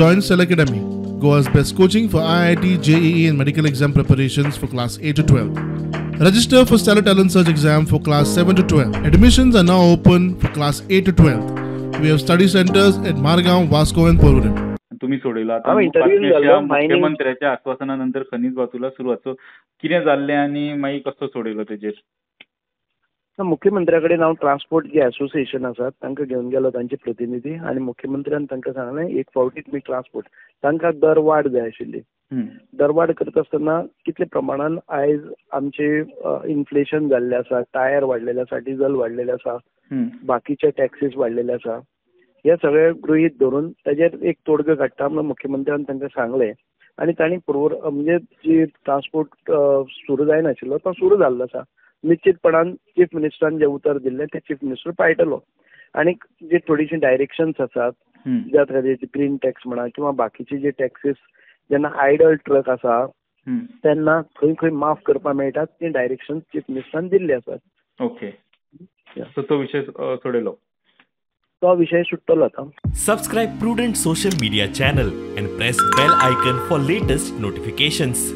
Join Cell Academy, Goa's best coaching for IIT, JEE and medical exam preparations for class 8 to 12. Register for Stellar Talent Search exam for class 7 to 12. Admissions are now open for class 8 to 12. We have study centers at Margao, Vasco and Porvorim. तुम्ही सोडला आता मुख्यमंत्र्याच्या आश्वासनानंतर खनिज वाहतूला सुरुवात कितें जाल्लें आनी मागीर कसो सोडयलो तेजेर मुख्यमंत्र्याकडे नाव ट्रान्सपोर्ट जे असोसिएशन आसात तांकां घेवन गेलो तांचे प्रतिनिधी आनी मुख्यमंत्र्यान तांकां सांगलें एक फावटी तुमी ट्रान्सपोर्ट तांकां दरवाड जाय आशिल्ली. दरवाड करता आसतना कितले प्रमाणान आयज आमचे इन्फ्लेशन जाल्लें आसा, टायर वाडलेले आसा, डिझल वाडलेले आसा, बाकीचे टॅक्सीस वाडलेले आसा, हे सगळे गृहीत धरून ताजेर एक तोडगो काडटा म्हणून मुख्यमंत्र्यान तांकां सांगलें आनी तांणी म्हणजे जी ट्रान्सपोर्ट सुरू जायनाशिल्लो तो सुरू जाल्लो आसा. निश्चितपणान चीफ मिनिस्टरान जे उतर दिल्लें ते चीफ मिनिस्टर पाळटलो आनी जे थोडीशी डायरेक्शन्स आसात ज्या खातीर ग्रीन टॅक्स म्हणा किंवा बाकीचे जे टॅक्सीस जेन्ना आयडल ट्रक आसा तेन्ना खंय खंय माफ करपाक मेळटात ती डायरेक्शन चीफ मिनिस्टरान दिल्ली आसात. ओके, सो तो विषय सोडयलो, तो विषय सुट्टलो आता. Subscribe Prudent social media channel and press bell icon for latest notifications.